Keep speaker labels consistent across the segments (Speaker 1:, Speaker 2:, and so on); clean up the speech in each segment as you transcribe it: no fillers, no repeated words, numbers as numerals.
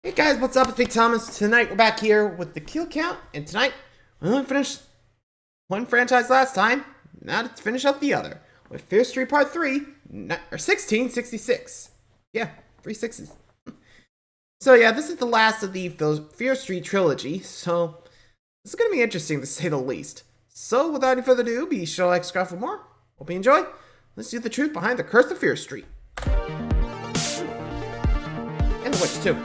Speaker 1: Hey guys, what's up? It's Big Thomas. Tonight we're back here with the kill count, and tonight we only finished one franchise last time. Now let's finish up the other with Fear Street Part 3, or 1666. Yeah, 3 sixes. So yeah, this is the last of the Fear Street trilogy, so this is going to be interesting to say the least. So without any further ado, be sure to like, subscribe for more. Hope you enjoy. Let's see the truth behind the Curse of Fear Street. And the witch too.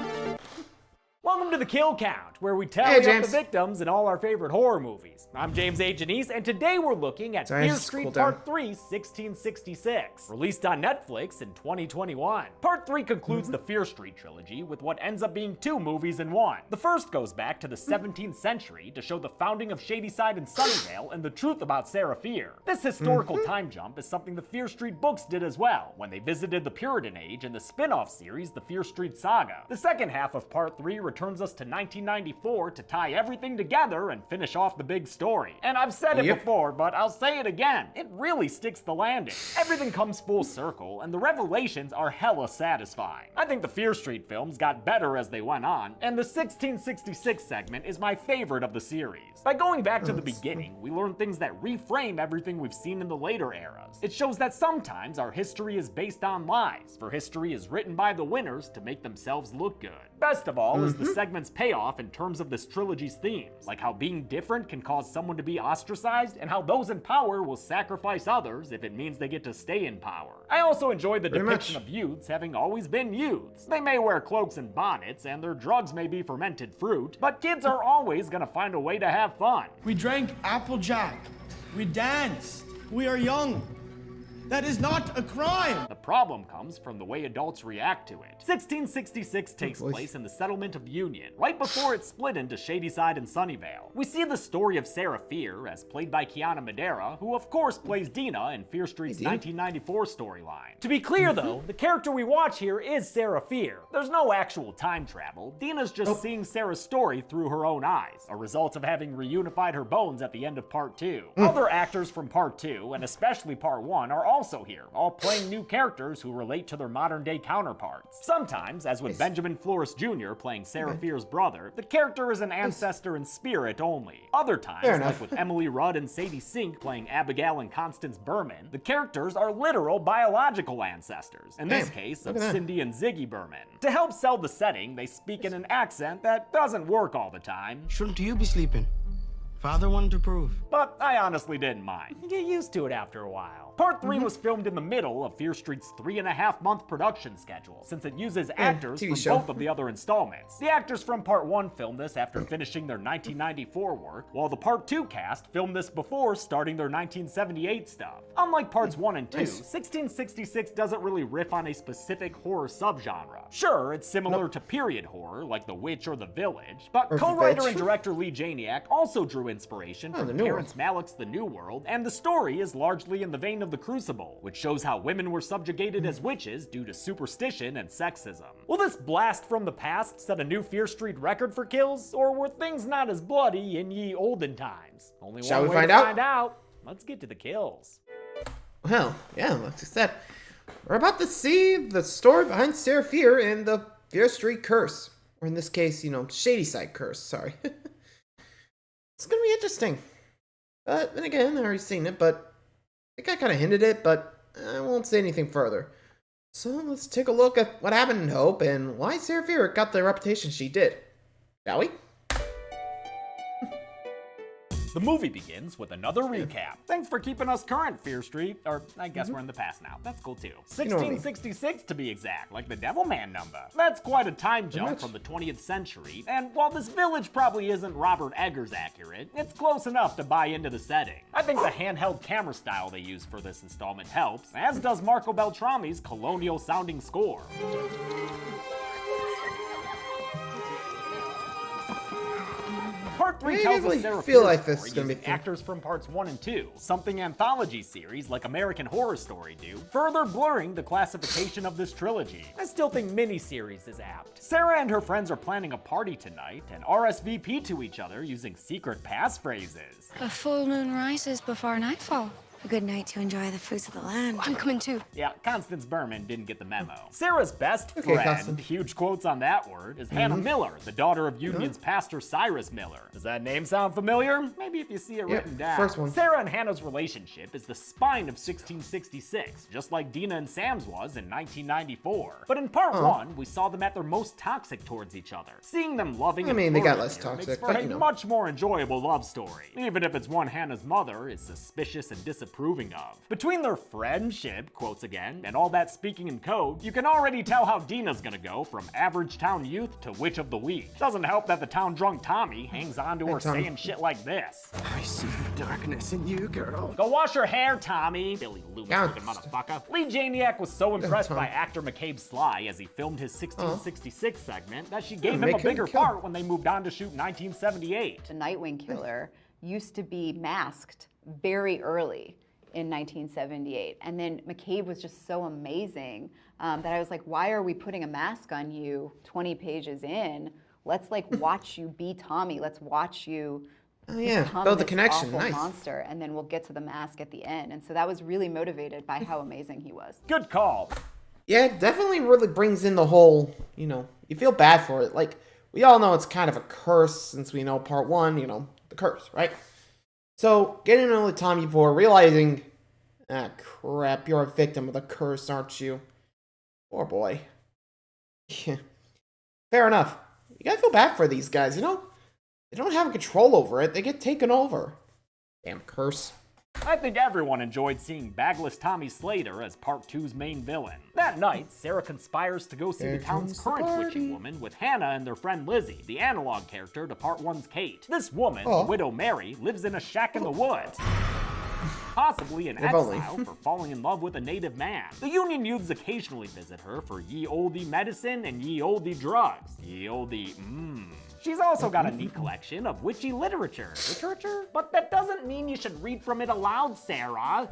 Speaker 2: Welcome to the Kill Count, where we tally up the victims in all our favorite horror movies. I'm James A. Janice, and today we're looking at Fear Street Part 3, 1666, released on Netflix in 2021. Part 3 concludes the Fear Street trilogy with what ends up being 2 movies in one. The first goes back to the 17th century to show the founding of Shadyside and Sunnyvale and the truth about Sarah Fear. This historical time jump is something the Fear Street books did as well, when they visited the Puritan Age in the spin-off series, The Fear Street Saga. The second half of Part 3 returns us to 1994 to tie everything together and finish off the big story. And I've said it before, but I'll say it again. It really sticks the landing. Everything comes full circle, and the revelations are hella satisfying. I think the Fear Street films got better as they went on, and the 1666 segment is my favorite of the series. By going back to the beginning, we learn things that reframe everything we've seen in the later eras. It shows that sometimes our history is based on lies, for history is written by the winners to make themselves look good. Best of all is the segment's payoff in terms of this trilogy's themes, like how being different can cause someone to be ostracized, and how those in power will sacrifice others if it means they get to stay in power. I also enjoy the depiction of youths having always been youths. They may wear cloaks and bonnets, and their drugs may be fermented fruit, but kids are always gonna find a way to have fun.
Speaker 3: We drank Applejack. We danced. We are young. That is not a crime!
Speaker 2: The problem comes from the way adults react to it. 1666 takes place in the settlement of Union, right before it split into Shadyside and Sunnyvale. We see the story of Sarah Fear, as played by Kiana Madeira, who of course plays Dina in Fear Street's 1994 storyline. To be clear though, the character we watch here is Sarah Fear. There's no actual time travel. Dina's just seeing Sarah's story through her own eyes, a result of having reunified her bones at the end of Part 2. Other actors from Part 2, and especially Part 1, are also here, all playing new characters who relate to their modern-day counterparts. Sometimes, as with Benjamin Flores Jr. playing Sarah Fear's brother, the character is an ancestor in spirit only. Other times, like with Emily Rudd and Sadie Sink playing Abigail and Constance Berman, the characters are literal biological ancestors, in this case of Cindy and Ziggy Berman. To help sell the setting, they speak in an accent that doesn't work all the time.
Speaker 3: Shouldn't you be sleeping? Father wanted to prove.
Speaker 2: But I honestly didn't mind. You get used to it after a while. Part 3 was filmed in the middle of Fear Street's 3.5-month production schedule, since it uses actors from both of the other installments. The actors from Part 1 filmed this after finishing their 1994 work, while the Part 2 cast filmed this before starting their 1978 stuff. Unlike Parts 1 and 2, 1666 doesn't really riff on a specific horror subgenre. Sure, it's similar to period horror, like The Witch or The Village, but co-writer and director Lee Janiak also drew inspiration from Terrence Malick's The New World, and the story is largely in the vein of The Crucible, which shows how women were subjugated as witches due to superstition and sexism. Will this blast from the past set a new Fear Street record for kills, or were things not as bloody in ye olden times? Only one way to find out. Let's get to the kills.
Speaker 1: Well, yeah, like I said, we're about to see the story behind Sarah Fear in the Fear Street Curse. Or in this case, Shadyside Curse, sorry. It's gonna be interesting. But then again, I already seen it, but I think I kind of hinted it, but I won't say anything further. So let's take a look at what happened in Hope and why Sarah Fear got the reputation she did. Shall we?
Speaker 2: The movie begins with another recap. Thanks for keeping us current, Fear Street. Or, I guess we're in the past now. That's cool too. 1666 to be exact, like the Devilman number. That's quite a time jump from the 20th century, and while this village probably isn't Robert Eggers accurate, it's close enough to buy into the setting. I think the handheld camera style they use for this installment helps, as does Marco Beltrami's colonial-sounding score. Part 3 tells us Sarah Fear's story using actors from Parts 1 and 2, something anthology series like American Horror Story do, further blurring the classification of this trilogy. I still think miniseries is apt. Sarah and her friends are planning a party tonight and RSVP to each other using secret passphrases.
Speaker 4: A full moon rises before nightfall. a good night to enjoy the fruits of the land.
Speaker 5: I'm coming too.
Speaker 2: Yeah, Constance Berman didn't get the memo. Sarah's best friend, huge quotes on that word, is Hannah Miller, the daughter of Union's pastor Cyrus Miller. Does that name sound familiar? Maybe if you see it written down.
Speaker 1: First one.
Speaker 2: Sarah and Hannah's relationship is the spine of 1666, just like Dina and Sam's was in 1994. But in part 1, we saw them at their most toxic towards each other. Seeing them loving
Speaker 1: they got less toxic,
Speaker 2: makes for a much more enjoyable love story, even if it's one Hannah's mother is suspicious and disapproving of. Between their friendship, quotes again, and all that speaking in code, you can already tell how Dina's gonna go from average town youth to witch of the week. Doesn't help that the town drunk Tommy hangs on to her saying shit like this.
Speaker 6: I see the darkness in you, girl.
Speaker 2: Go wash your hair, Tommy. Billy Loomis looking motherfucker. Lee Janiak was so impressed by actor McCabe Sly as he filmed his 1666 segment that she gave him a bigger part when they moved on to shoot 1978.
Speaker 7: The Nightwing Killer used to be masked very early in 1978. And then McCabe was just so amazing that I was like, why are we putting a mask on you 20 pages in? Let's like watch you be Tommy. Let's watch you become
Speaker 1: build the
Speaker 7: this
Speaker 1: connection.
Speaker 7: awful
Speaker 1: Nice.
Speaker 7: monster, and then we'll get to the mask at the end. And so that was really motivated by how amazing he was.
Speaker 2: Good call.
Speaker 1: Yeah, it definitely really brings in the whole, you feel bad for it. Like, we all know it's kind of a curse since we know part 1, the curse, right? So, getting to know Tommy before, realizing, crap, you're a victim of the curse, aren't you? Poor boy. Yeah. Fair enough. You gotta feel bad for these guys, They don't have control over it, they get taken over. Damn curse.
Speaker 2: I think everyone enjoyed seeing bagless Tommy Slater as Part 2's main villain. That night, Sarah conspires to go see the town's current witching woman with Hannah and their friend Lizzie, the analog character to Part 1's Kate. This woman, the widow Mary, lives in a shack in the woods. Possibly in exile for falling in love with a native man. The Union youths occasionally visit her for ye olde medicine and ye olde drugs. Ye olde She's also got a neat collection of witchy literature. But that doesn't mean you should read from it aloud, Sarah.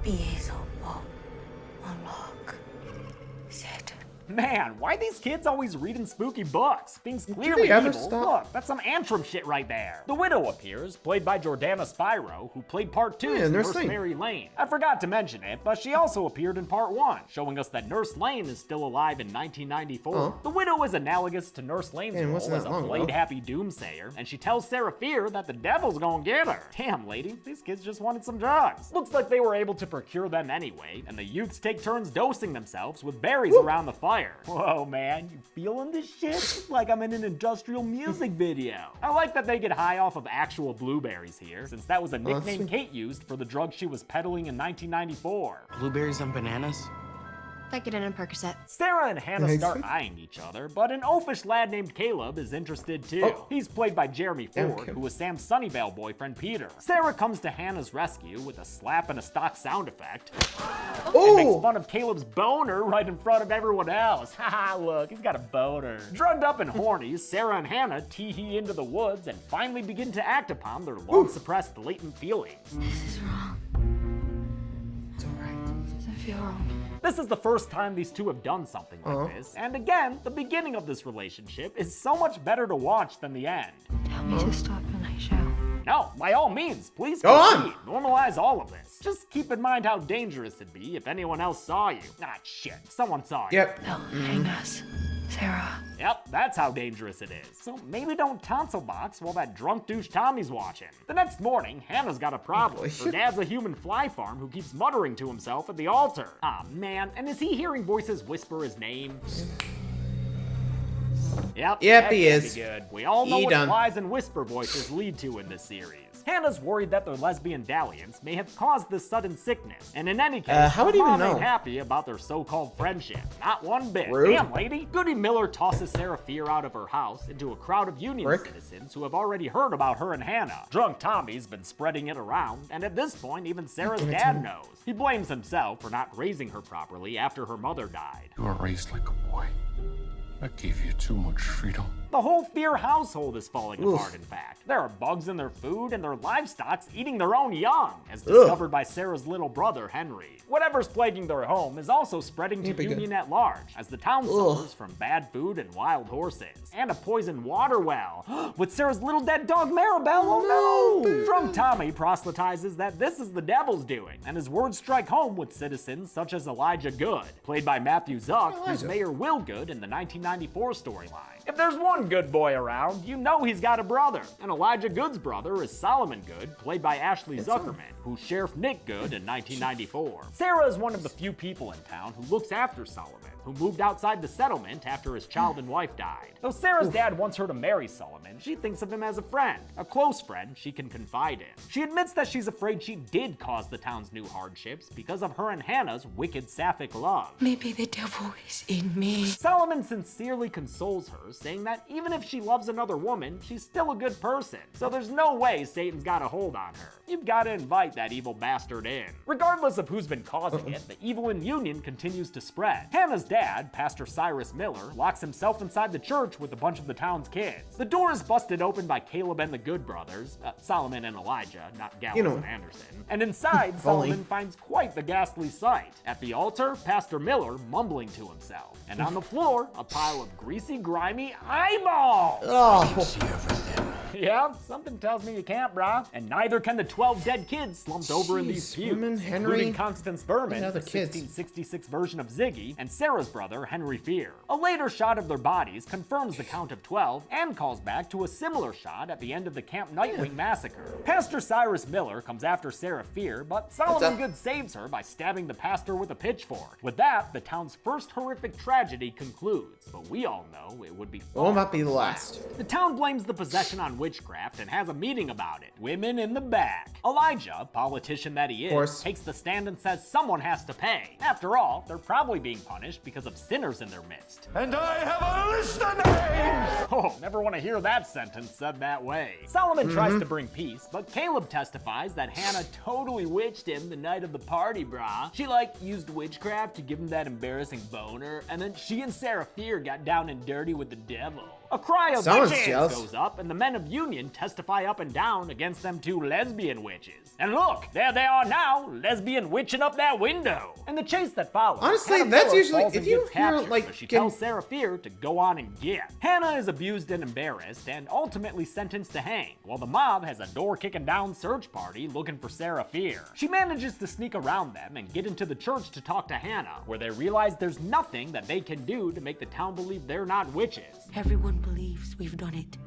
Speaker 2: Man, why these kids always reading spooky books? Things clearly evil. Look, that's some Antrim shit right there. The widow appears, played by Jordana Spyro, who played Part 2's Nurse Mary Lane. I forgot to mention it, but she also appeared in Part 1, showing us that Nurse Lane is still alive in 1994. The widow is analogous to Nurse Lane's role as a blade-happy doomsayer, and she tells Sarah Fear that the devil's gonna get her. Damn, lady, these kids just wanted some drugs. Looks like they were able to procure them anyway, and the youths take turns dosing themselves with berries around the fire. Whoa, man, you feeling this shit? It's like I'm in an industrial music video. I like that they get high off of actual blueberries here, since that was a nickname Kate used for the drug she was peddling in 1994.
Speaker 6: Blueberries and bananas?
Speaker 5: Vicodin and Percocet.
Speaker 2: Sarah and Hannah start eyeing each other, but an oafish lad named Caleb is interested too. He's played by Jeremy Ford, who was Sam Sunnyvale boyfriend Peter. Sarah comes to Hannah's rescue with a slap and a stock sound effect. And makes fun of Caleb's boner right in front of everyone else. Haha, look, he's got a boner. Drugged up and horny, Sarah and Hannah tee-hee into the woods and finally begin to act upon their long-suppressed latent feelings.
Speaker 4: This is wrong.
Speaker 1: It's alright.
Speaker 4: It doesn't feel wrong.
Speaker 2: This is the first time these two have done something like this, and again, the beginning of this relationship is so much better to watch than the end.
Speaker 4: Tell me to stop and I shall.
Speaker 2: No, by all means, please
Speaker 1: Go
Speaker 2: proceed. Normalize all of this. Just keep in mind how dangerous it'd be if anyone else saw you. Ah, shit, someone saw you.
Speaker 1: Yep.
Speaker 4: They'll hang us, Sarah.
Speaker 2: Yep, that's how dangerous it is. So maybe don't tonsil box while that drunk douche Tommy's watching. The next morning, Hannah's got a problem. Her dad's a human fly farm who keeps muttering to himself at the altar. Ah, man, and is he hearing voices whisper his name? Yep,
Speaker 1: he is.
Speaker 2: Good. We all know what flies and whisper voices lead to in this series. Hannah's worried that their lesbian dalliance may have caused this sudden sickness, and in any case,
Speaker 1: how would he even know?
Speaker 2: Ain't happy about their so-called friendship. Not one bit.
Speaker 1: Rude.
Speaker 2: Damn, lady. Goody Miller tosses Sarah Fear out of her house into a crowd of Union citizens who have already heard about her and Hannah. Drunk Tommy's been spreading it around, and at this point, even Sarah's dad knows. He blames himself for not raising her properly after her mother died.
Speaker 8: You were raised like a boy. I gave you too much freedom.
Speaker 2: The whole Fear household is falling apart, in fact. There are bugs in their food, and their livestock's eating their own young, as discovered by Sarah's little brother, Henry. Whatever's plaguing their home is also spreading to Union at large, as the town suffers from bad food and wild horses. And a poisoned water well, with Sarah's little dead dog, Maribel. Oh no! Drunk Tommy proselytizes that this is the devil's doing, and his words strike home with citizens such as Elijah Goode, played by Matthew Zuck, who's Mayor Will Goode in the 1994 storyline. If there's one good boy around, you know he's got a brother. And Elijah Goode's brother is Solomon Goode, played by Ashley Zuckerman, who's Sheriff Nick Goode in 1994. Sarah is one of the few people in town who looks after Solomon, who moved outside the settlement after his child and wife died. Though Sarah's dad wants her to marry Solomon, she thinks of him as a friend, a close friend she can confide in. She admits that she's afraid she did cause the town's new hardships because of her and Hannah's wicked sapphic love.
Speaker 4: Maybe the devil is in me.
Speaker 2: Solomon sincerely consoles her, saying that even if she loves another woman, she's still a good person, so there's no way Satan's got a hold on her. You've got to invite that evil bastard in. Regardless of who's been causing it, the evil in Union continues to spread. Hannah's dad, Pastor Cyrus Miller, locks himself inside the church with a bunch of the town's kids. The door is busted open by Caleb and the Good brothers, Solomon and Elijah, not Gallows and Anderson. And inside, Solomon finds quite the ghastly sight. At the altar, Pastor Miller mumbling to himself. And on the floor, a pile of greasy, grimy eyeballs! Yeah, something tells me you can't, brah. And neither can the 12 dead kids slumped over in these pews, including Constance Berman, the 1666 version of Ziggy, and Sarah's brother, Henry Fear. A later shot of their bodies confirms the count of 12 and calls back to a similar shot at the end of the Camp Nightwing massacre. Pastor Cyrus Miller comes after Sarah Fear, but Solomon Good saves her by stabbing the pastor with a pitchfork. With that, the town's first horrific tragedy concludes, but we all know it would be
Speaker 1: will not be the last.
Speaker 2: The town blames the possession on witchcraft and has a meeting about it. Women in the back. Elijah, politician that he is, takes the stand and says someone has to pay. After all, they're probably being punished because of sinners in their midst.
Speaker 3: And I have a list of names!
Speaker 2: Oh, never want to hear that sentence said that way. Solomon tries to bring peace, but Caleb testifies that Hannah totally witched him the night of the party, brah. She used witchcraft to give him that embarrassing boner, and then she and Sarah Fear got down and dirty with the devil. A cry of witches goes up, and the men of Union testify up and down against them two lesbian witches. And look, there they are now, lesbian witching up that window. And the chase that follows.
Speaker 1: Honestly, that's usually, if you hear,
Speaker 2: so she tells Sarah Fear to go on and get. Hannah is abused and embarrassed, and ultimately sentenced to hang, while the mob has a door-kicking down search party looking for Sarah Fear. She manages to sneak around them and get into the church to talk to Hannah, where they realize there's nothing that they can do to make the town believe they're not witches.
Speaker 4: Everyone believes we've done it.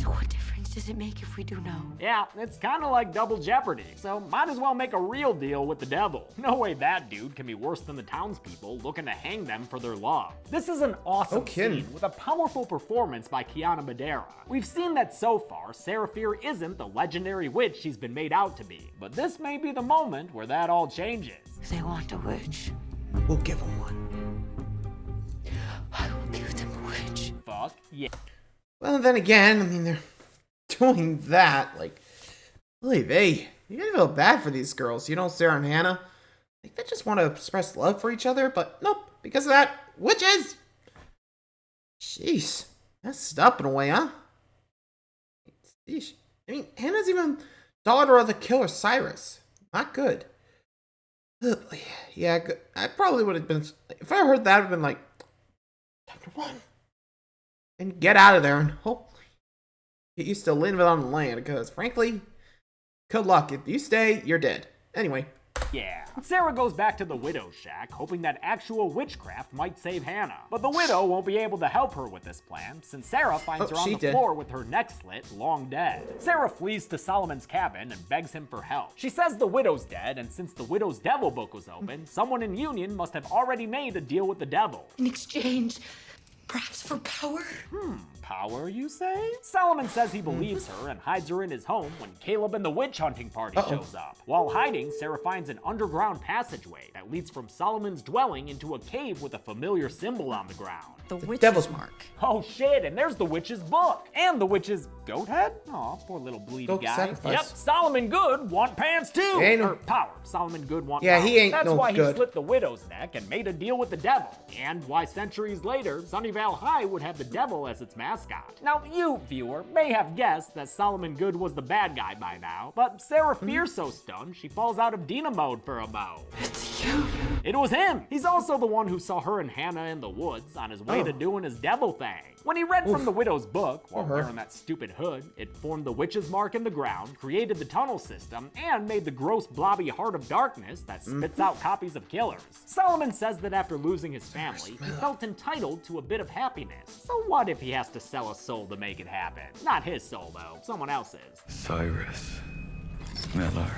Speaker 4: So what difference does it make if we do now?
Speaker 2: Yeah, it's kind of like double jeopardy, so might as well make a real deal with the devil. No way that dude can be worse than the townspeople looking to hang them for their love. This is an awesome scene with a powerful performance by Kiana Madera. We've seen that so far, Sarah Fear isn't the legendary witch she's been made out to be, but this may be the moment where that all changes.
Speaker 4: They want a witch.
Speaker 1: We'll give them one.
Speaker 4: I will give them a witch.
Speaker 2: Fuck yeah.
Speaker 1: Well, then again, I mean, they're doing that, really, you gotta feel bad for these girls, Sarah and Hannah. They just want to express love for each other, but nope, because of that, witches! Jeez, messed up in a way, huh? Sheesh. I mean, Hannah's even daughter of the killer Cyrus. Not good. Ugh, yeah, good. I probably would have been, if I heard that, I would have been like, time to run. And get out of there and hopefully get used to living on the land, because frankly, good luck. If you stay, you're dead. Anyway.
Speaker 2: Yeah. Sarah goes back to the widow's shack, hoping that actual witchcraft might save Hannah. But the widow won't be able to help her with this plan, since Sarah finds her on the floor with her neck slit, long dead. Sarah flees to Solomon's cabin and begs him for help. She says the widow's dead, and since the widow's devil book was open, someone in Union must have already made a deal with the devil.
Speaker 4: In exchange, perhaps for power?
Speaker 2: power, you say? Solomon says he believes her and hides her in his home when Caleb and the witch hunting party shows up. While hiding, Sarah finds an underground passageway that leads from Solomon's dwelling into a cave with a familiar symbol on the ground.
Speaker 5: The witch's
Speaker 1: devil's
Speaker 5: mark.
Speaker 2: Oh shit, and there's the witch's book. And the witch's goat head? Aw, poor little bleedy
Speaker 1: Goat
Speaker 2: guy.
Speaker 1: sacrifice.
Speaker 2: Yep, Solomon Goode want pants too.
Speaker 1: Ain't no-
Speaker 2: Or power. Solomon Goode want
Speaker 1: Yeah,
Speaker 2: power.
Speaker 1: he ain't
Speaker 2: That's
Speaker 1: no
Speaker 2: why
Speaker 1: good.
Speaker 2: he slit the widow's neck and made a deal with the devil. And why centuries later, Sunnyvale High would have the devil as its mascot. Now, you, viewer, may have guessed that Solomon Goode was the bad guy by now, but Sarah fears so stunned, she falls out of Dina mode for a mo.
Speaker 4: It's you.
Speaker 2: It was him. He's also the one who saw her and Hannah in the woods on his way to doing his devil thing. When he read from the widow's book, while wearing that stupid hood, it formed the witch's mark in the ground, created the tunnel system, and made the gross blobby heart of darkness that spits out copies of killers. Solomon says that after losing his family, he felt entitled to a bit of happiness. So what if he has to sell a soul to make it happen? Not his soul though, someone else's.
Speaker 8: Cyrus Miller.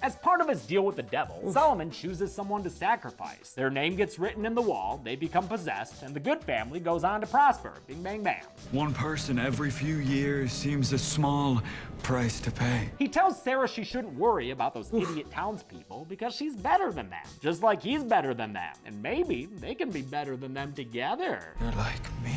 Speaker 2: As part of his deal with the devil, Solomon chooses someone to sacrifice. Their name gets written in the wall, they become possessed, and the Goode family goes on to prosper. Bing bang bam.
Speaker 8: One person every few years seems a small price to pay.
Speaker 2: He tells Sarah she shouldn't worry about those idiot townspeople because she's better than them, just like he's better than them. And maybe they can be better than them together.
Speaker 8: You're like me.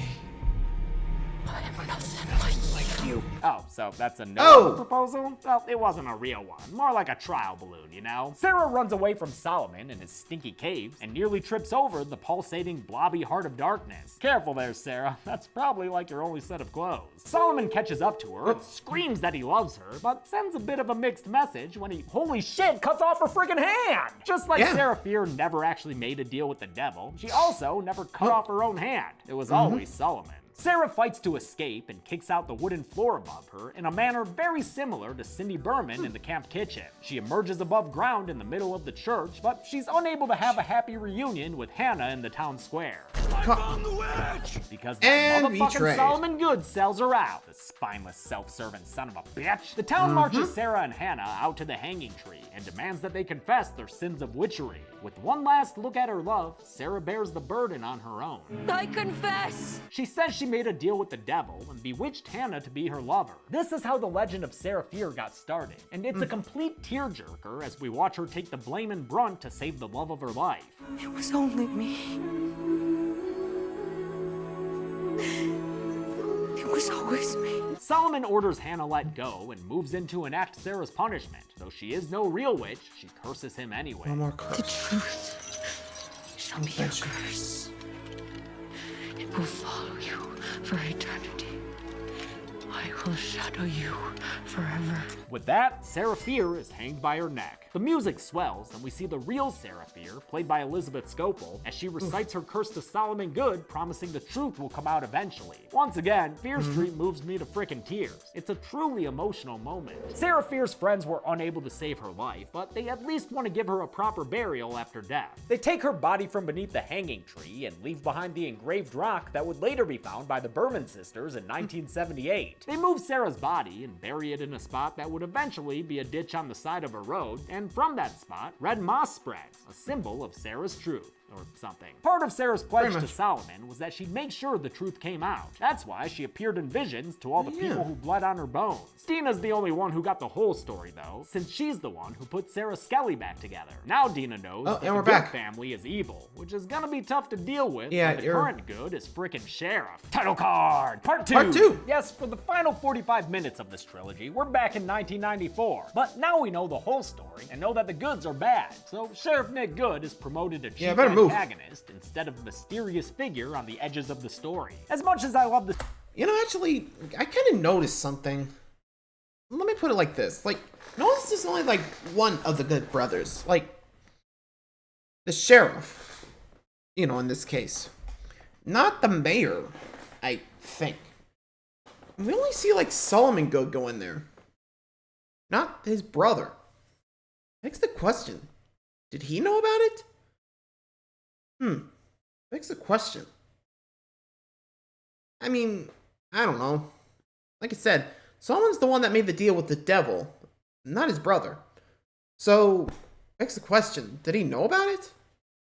Speaker 4: I'm nothing like you.
Speaker 2: Oh, so that's a no proposal? Well, it wasn't a real one. More like a trial balloon, you know? Sarah runs away from Solomon in his stinky caves and nearly trips over the pulsating blobby heart of darkness. Careful there, Sarah. That's probably like your only set of clothes. Solomon catches up to her and screams that he loves her, but sends a bit of a mixed message when he, holy shit, cuts off her freaking hand! Just like Sarah Fear never actually made a deal with the devil, she also never cut off her own hand. It was always Solomon. Sarah fights to escape and kicks out the wooden floor above her in a manner very similar to Cindy Berman in the camp kitchen. She emerges above ground in the middle of the church, but she's unable to have a happy reunion with Hannah in the town square. Because that motherfucking Solomon Goode sells her out, the spineless, self-serving son of a bitch. The town marches Sarah and Hannah out to the hanging tree and demands that they confess their sins of witchery. With one last look at her love, Sarah bears the burden on her own.
Speaker 4: I confess.
Speaker 2: She says she made a deal with the devil and bewitched Hannah to be her lover. This is how the legend of Sarah Fear got started, and it's a complete tearjerker as we watch her take the blame and brunt to save the love of her life.
Speaker 4: It was only me. It was always me.
Speaker 2: Solomon orders Hannah let go and moves in to enact Sarah's punishment. Though she is no real witch, she curses him anyway.
Speaker 1: No more
Speaker 4: The
Speaker 1: curse.
Speaker 4: truth shall be your curse. It will follow you for eternity. I will shadow you forever.
Speaker 2: With that, Sarah Fear is hanged by her neck. The music swells, and we see the real Sarah Fear, played by Elizabeth Scopel, as she recites her curse to Solomon Goode, promising the truth will come out eventually. Once again, Fear Street moves me to frickin' tears. It's a truly emotional moment. Sarah Fear's friends were unable to save her life, but they at least want to give her a proper burial after death. They take her body from beneath the hanging tree and leave behind the engraved rock that would later be found by the Berman sisters in 1978. They move Sarah's body and bury it in a spot that would eventually be a ditch on the side of a road, and from that spot, red moss spreads, a symbol of Sarah's truth. Or something. Part of Sarah's pledge to Solomon was that she'd make sure the truth came out. That's why she appeared in visions to all the people who bled on her bones. Dina's the only one who got the whole story though, since she's the one who put Sarah Skelly back together. Now Dina knows that the Goode family is evil, which is gonna be tough to deal with when the current Goode is frickin' sheriff. Title card! Part 2!
Speaker 1: Part 2!
Speaker 2: Yes, for the final 45 minutes of this trilogy, we're back in 1994. But now we know the whole story and know that the Goodes are bad. So Sheriff Nick Goode is promoted to chief antagonist instead of the mysterious figure on the edges of the story. As much as I love this,
Speaker 1: you know, actually, I kind of noticed something. Let me put it like this: like, notice is only like one of the Goode brothers, like the sheriff. You know, in this case, not the mayor. I think we only see like Solomon Goode go in there, not his brother. Begs the question: did he know about it? Begs the question. I mean, I don't know. Like I said, Solomon's the one that made the deal with the devil, not his brother. So, begs the question, did he know about it?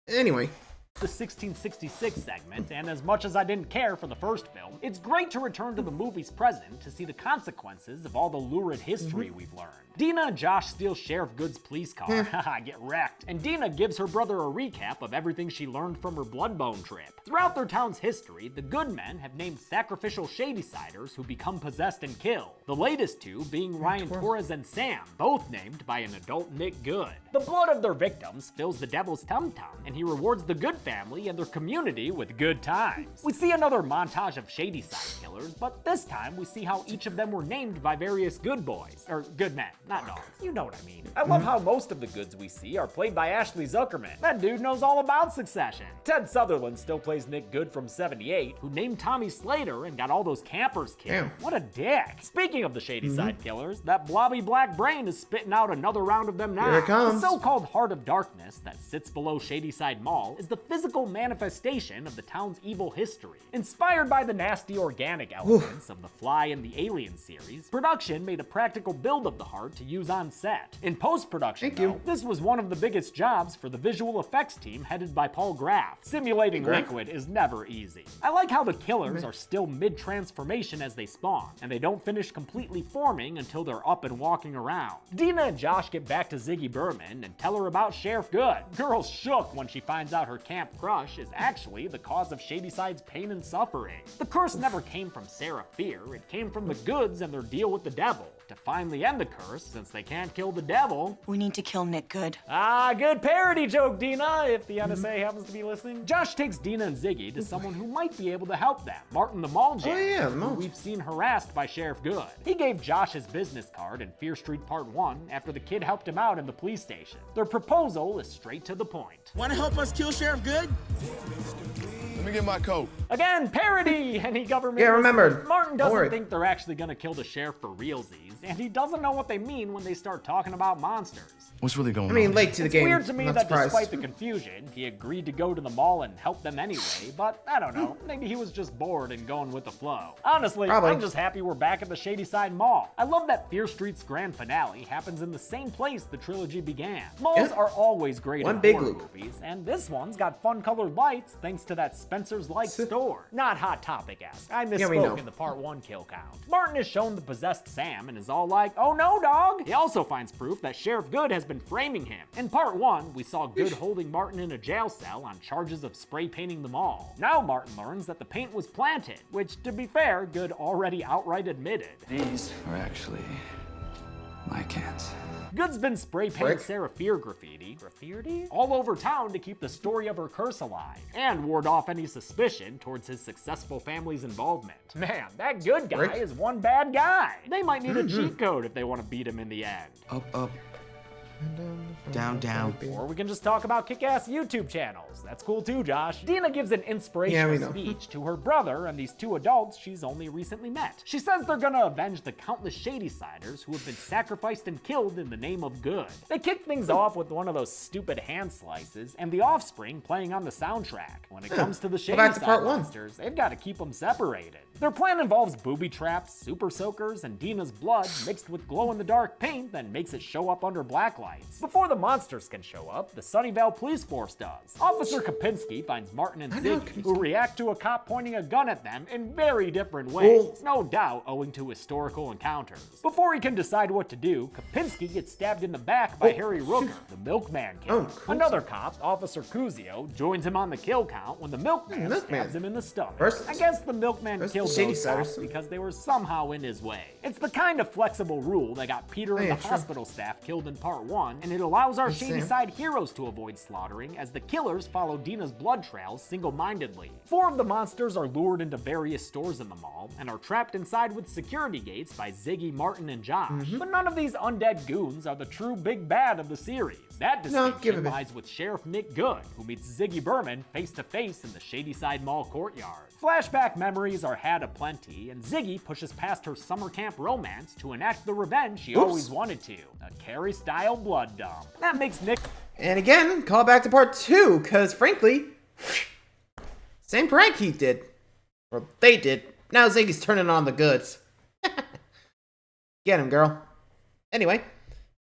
Speaker 1: Anyway,
Speaker 2: the 1666 segment, and as much as I didn't care for the first film, it's great to return to the movie's present to see the consequences of all the lurid history we've learned. Dina and Josh steal Sheriff Goode's police car, haha, get wrecked, and Dina gives her brother a recap of everything she learned from her Bloodbone trip. Throughout their town's history, the Goode men have named sacrificial Shadysiders who become possessed and kill, the latest two being Ryan Torres and Sam, both named by an adult Nick Goode. The blood of their victims fills the devil's tum-tum, and he rewards the Goode family and their community with good times. We see another montage of Shadyside killers, but this time we see how each of them were named by various good boys, or good men, not dogs. You know what I mean. I love how most of the Goodes we see are played by Ashley Zuckerman. That dude knows all about Succession. Ted Sutherland still plays Nick Goode from 78, who named Tommy Slater and got all those campers killed.
Speaker 1: Damn.
Speaker 2: What a dick. Speaking of the Shadyside killers, that blobby black brain is spitting out another round of them now.
Speaker 1: Here it comes.
Speaker 2: The so-called Heart of Darkness that sits below Shadyside Mall is the physical manifestation of the town's evil history. Inspired by the nasty organic elements of The Fly and the Alien series, production made a practical build of the heart to use on set. In post-production, though, this was one of the biggest jobs for the visual effects team headed by Paul Graff. Simulating liquid is never easy. I like how the killers are still mid-transformation as they spawn, and they don't finish completely forming until they're up and walking around. Dina and Josh get back to Ziggy Berman and tell her about Sheriff Goode. Girl's shook when she finds out her camp crush is actually the cause of Shadyside's pain and suffering. The curse never came from Sarah Fear, it came from the Goodes and their deal with the devil. To finally end the curse, since they can't kill the devil,
Speaker 4: We need to kill Nick Goode.
Speaker 2: ah, good parody joke, Dina, if the NSA happens to be listening. Josh takes Dina and Ziggy to someone who might be able to help them, Martin the Mall Janitor, who we've seen harassed by Sheriff Goode. He gave Josh his business card in Fear Street Part 1 after the kid helped him out in the police station. Their proposal is straight to the point.
Speaker 3: Want to help us kill Sheriff Goode?
Speaker 9: Let me get my coat.
Speaker 2: Again, parody! Any government.
Speaker 1: Yeah, remembered.
Speaker 2: Martin
Speaker 1: Don't worry.
Speaker 2: doesn't think they're actually gonna kill the sheriff for realsies, and he doesn't know what they mean when they start talking about monsters.
Speaker 9: What's really going on?
Speaker 1: I mean, late to the
Speaker 2: It's
Speaker 1: game.
Speaker 2: weird to me
Speaker 1: Not
Speaker 2: that
Speaker 1: surprised.
Speaker 2: despite the confusion, he agreed to go to the mall and help them anyway, but I don't know, maybe he was just bored and going with the flow. Honestly,
Speaker 1: Probably.
Speaker 2: I'm just happy we're back at the Shadyside Mall. I love that Fear Street's grand finale happens in the same place the trilogy began. Malls are always great
Speaker 1: One
Speaker 2: in
Speaker 1: big
Speaker 2: horror
Speaker 1: loop.
Speaker 2: movies, and this one's got fun colored lights thanks to that Spencer's Light store. Not Hot Topic-esque. I
Speaker 1: we
Speaker 2: misspoke
Speaker 1: know.
Speaker 2: in the Part 1 kill count. Martin is shown the possessed Sam and is all like, oh no, dog! He also finds proof that Sheriff Goode has been framing him. In Part 1, we saw Goode holding Martin in a jail cell on charges of spray painting the mall. Now Martin learns that the paint was planted, which, to be fair, Goode already outright admitted.
Speaker 8: These are actually my cans.
Speaker 2: Goode's been spray painting
Speaker 1: Frick.
Speaker 2: Sarah Fear graffiti all over town to keep the story of her curse alive and ward off any suspicion towards his successful family's involvement. Man, that good guy
Speaker 1: Frick.
Speaker 2: is one bad guy. They might need a cheat code if they want to beat him in the end.
Speaker 6: Up, up. Down, down.
Speaker 2: Or we can just talk about kick-ass YouTube channels. That's cool too, Josh. Dina gives an inspirational
Speaker 1: we know.
Speaker 2: speech to her brother and these two adults she's only recently met. She says they're gonna avenge the countless Shadysiders who have been sacrificed and killed in the name of good. They kick things off with one of those stupid hand slices and the offspring playing on the soundtrack. When it comes to the
Speaker 1: Go back to
Speaker 2: Shadyside
Speaker 1: part one.
Speaker 2: monsters, they've got to keep them separated. Their plan involves booby traps, super soakers, and Dina's blood mixed with glow-in-the-dark paint that makes it show up under black lights. Before the monsters can show up, the Sunnyvale Police Force does. Officer Kopinski finds Martin and Ziggy, who react to a cop pointing a gun at them in very different ways, no doubt owing to historical encounters. Before he can decide what to do, Kopinski gets stabbed in the back by Harry Rooker, the milkman killer.
Speaker 1: Kuzio.
Speaker 2: Another cop, Officer Kuzio, joins him on the kill count when the milkman
Speaker 1: Milkman.
Speaker 2: stabs him in the stomach.
Speaker 1: First-
Speaker 2: I guess the milkman
Speaker 1: first
Speaker 2: killed
Speaker 1: the
Speaker 2: those
Speaker 1: Shadysiders.
Speaker 2: cops because they were somehow in his way. It's the kind of flexible rule that got Peter and
Speaker 1: yeah,
Speaker 2: the
Speaker 1: true.
Speaker 2: hospital staff killed in Part 1, and it allows our
Speaker 1: Sam.
Speaker 2: Shadyside heroes to avoid slaughtering as the killers follow Dina's blood trails single-mindedly. 4 of the monsters are lured into various stores in the mall and are trapped inside with security gates by Ziggy, Martin, and Josh. But none of these undead goons are the true big bad of the series. That
Speaker 1: No, give it
Speaker 2: distinction
Speaker 1: back.
Speaker 2: lies with Sheriff Nick Goode, who meets Ziggy Berman face-to-face in the Shadyside Mall courtyard. Flashback memories are had aplenty, and Ziggy pushes past her summer camp romance to enact the revenge she always wanted to, a Carrie-style blood dump. That makes Nick
Speaker 1: And again, call back to part 2, because frankly, same prank he did. Or they did. Now Ziggy's turning on the goods. Get him, girl. Anyway,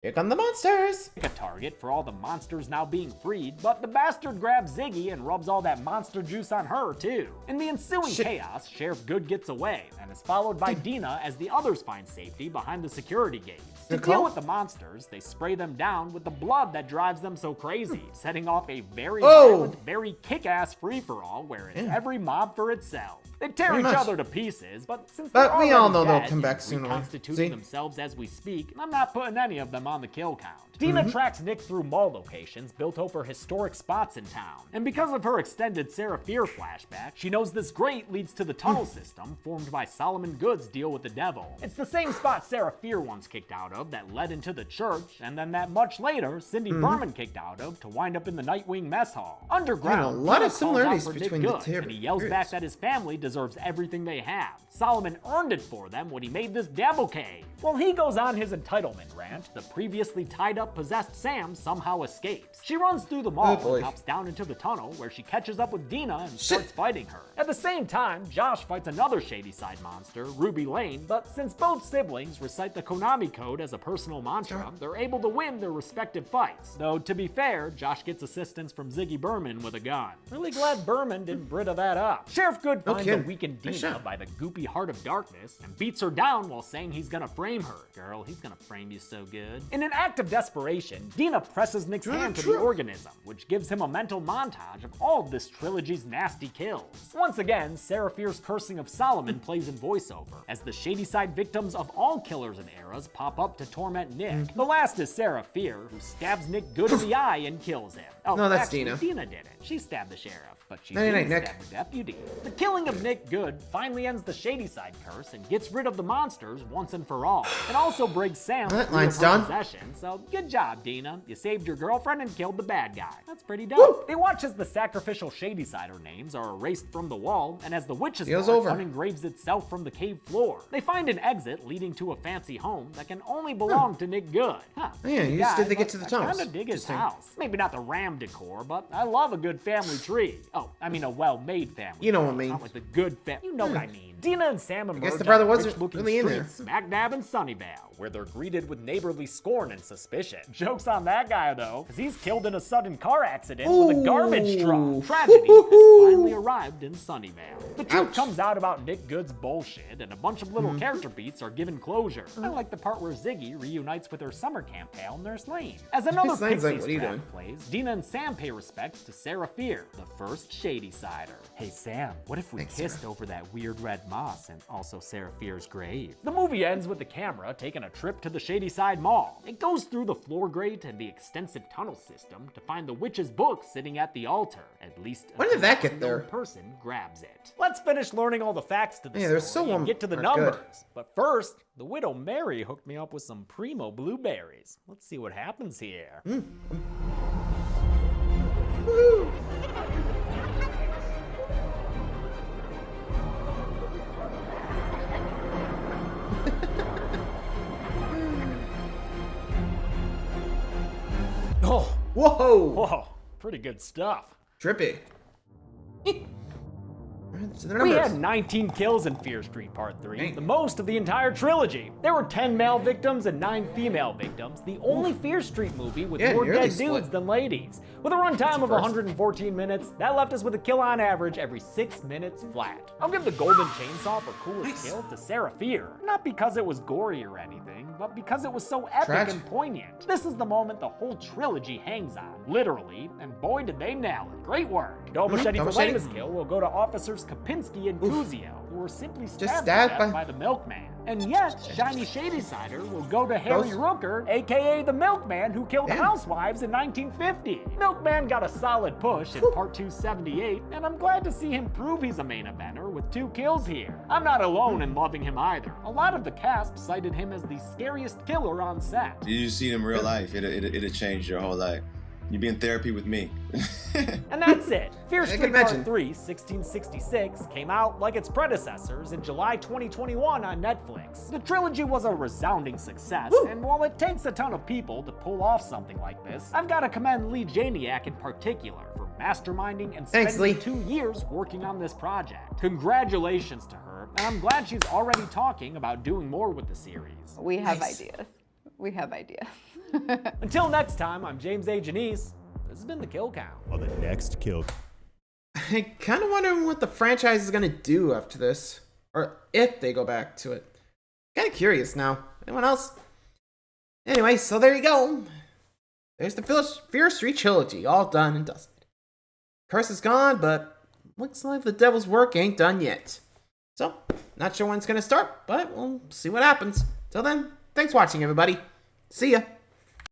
Speaker 1: Here come the monsters.
Speaker 2: A target for all the monsters now being freed, but the bastard grabs Ziggy and rubs all that monster juice on her too. In the ensuing chaos, Sheriff Goode gets away and is followed by Dina as the others find safety behind the security gates. To deal with the monsters, they spray them down with the blood that drives them so crazy, setting off a very violent, very kick-ass free-for-all where it's every mob for itself. They tear each other to pieces, but since they're
Speaker 1: we all know
Speaker 2: dead,
Speaker 1: they'll come back sooner.
Speaker 2: Reconstituting themselves as we speak, I'm not putting any of them on the kill count. Dina tracks Nick through mall locations built over historic spots in town. And because of her extended Sarah Fear flashback, she knows this grate leads to the tunnel system formed by Solomon Goode's deal with the devil. It's the same spot Sarah Fear once kicked out of that led into the church, and then that much later, Cindy Berman kicked out of to wind up in the Nightwing mess hall. Underground,
Speaker 1: a lot of
Speaker 2: Dina
Speaker 1: similarities
Speaker 2: calls out for
Speaker 1: between
Speaker 2: Nick
Speaker 1: the
Speaker 2: Goode,
Speaker 1: two
Speaker 2: and he yells back that his family deserves everything they have. Solomon earned it for them when he made this devil cave. While he goes on his entitlement rant, the previously tied-up possessed Sam somehow escapes. She runs through the mall and hops down into the tunnel where she catches up with Dina and starts fighting her. At the same time, Josh fights another Shady Side monster, Ruby Lane, but since both siblings recite the Konami code as a personal mantra, they're able to win their respective fights. Though, to be fair, Josh gets assistance from Ziggy Berman with a gun. Really glad Berman didn't Brita that up. Sheriff Goode finds a weakened Dina by the goopy Heart of Darkness and beats her down while saying he's gonna frame her. Girl, he's gonna frame you so good. In an act of desperation, Dina presses Nick's hand to the organism, which gives him a mental montage of all of this trilogy's nasty kills. Once again, Sarah Fear's cursing of Solomon plays in voiceover, as the Shady Side victims of all killers and eras pop up to torment Nick. The last is Sarah Fear, who stabs Nick Goode in the eye and kills him. Oh,
Speaker 1: no, that's
Speaker 2: actually,
Speaker 1: Dina.
Speaker 2: Dina did it. She stabbed the sheriff. But she didn't stab the deputy. The killing of Nick Goode finally ends the Shady Side curse and gets rid of the monsters once and for all. It also breaks Sam free of her possession, so good job, Dina. You saved your girlfriend and killed the bad guy. That's pretty dope. They watch as the sacrificial Shady Sider names are erased from the wall, and as the witch's mark unengraves itself from the cave floor. They find an exit leading to a fancy home that can only belong to Nick Goode.
Speaker 1: You just did to get to the tunnels.
Speaker 2: I kinda dig his house. Maybe not the Ram decor, but I love a good family tree. Oh, I mean a well-made family.
Speaker 1: You know what I mean.
Speaker 2: Not like the good family. You know what I mean. Dina and Sam emerge
Speaker 1: guess the brother wasn't
Speaker 2: rich-looking
Speaker 1: really in there.
Speaker 2: smack dab in Sunnyvale, where they're greeted with neighborly scorn and suspicion. Joke's on that guy, though, because he's killed in a sudden car accident with a garbage truck. Tragedy has finally arrived in Sunnyvale. The truth comes out about Nick Goode's bullshit, and a bunch of little character beats are given closure. I like the part where Ziggy reunites with her summer camp pal, Nurse Lane. As another Pixie scrap plays, Dina and Sam pay respects to Sarah Fear, the first Shady Sider. Hey Sam, what if we kissed over that weird red moss and also Sarah Fear's grave? The movie ends with the camera taking a trip to the Shady Side Mall. It goes through the floor grate and the extensive tunnel system to find the witch's book sitting at the altar. At least
Speaker 1: when did that get there?
Speaker 2: Person grabs it. Let's finish learning all the facts to the story and get to the numbers. But first, the Widow Mary hooked me up with some primo blueberries. Let's see what happens here.
Speaker 1: Woo.
Speaker 2: Oh,
Speaker 1: whoa,
Speaker 2: pretty good stuff.
Speaker 1: Trippy.
Speaker 2: We had 19 kills in Fear Street Part 3, the most of the entire trilogy. There were 10 male victims and 9 female victims, the only Fear Street movie with more dead dudes than ladies. With a runtime of 114 minutes, that left us with a kill on average every 6 minutes flat. I'll give the golden chainsaw for coolest kill to Sarah Fear. Not because it was gory or anything, but because it was so epic and poignant. This is the moment the whole trilogy hangs on, literally, and boy did they nail it. Great work. No machete for lamest kill will go to Officers Kapinski and Kuzio, who were simply stabbed to death by the milkman. And yet, Shiny Shady Sider will go to Harry Rooker, aka the milkman who killed housewives in 1950. Milkman got a solid push in Part 278, and I'm glad to see him prove he's a main eventer with 2 kills here. I'm not alone in loving him either. A lot of the cast cited him as the scariest killer on set.
Speaker 10: Did you see him in real life? It'll change your whole life. You'd be in therapy with me.
Speaker 2: And that's it. Fear Street Part 3, 1666, came out like its predecessors in July 2021 on Netflix. The trilogy was a resounding success, and while it takes a ton of people to pull off something like this, I've got to commend Lee Janiak in particular for masterminding and spending 2 years working on this project. Congratulations to her, and I'm glad she's already talking about doing more with the series.
Speaker 7: We have ideas. We have ideas.
Speaker 2: Until next time, I'm James A. Janice. This has been The Kill Count.
Speaker 11: On the next Kill.
Speaker 1: I kind of wondering what the franchise is going to do after this. Or if they go back to it. Kind of curious now. Anyone else? Anyway, so there you go. There's the Fear Street trilogy, all done and dusted. Curse is gone, but looks like the devil's work ain't done yet. So, not sure when it's going to start, but we'll see what happens. Till then, thanks for watching, everybody. See ya.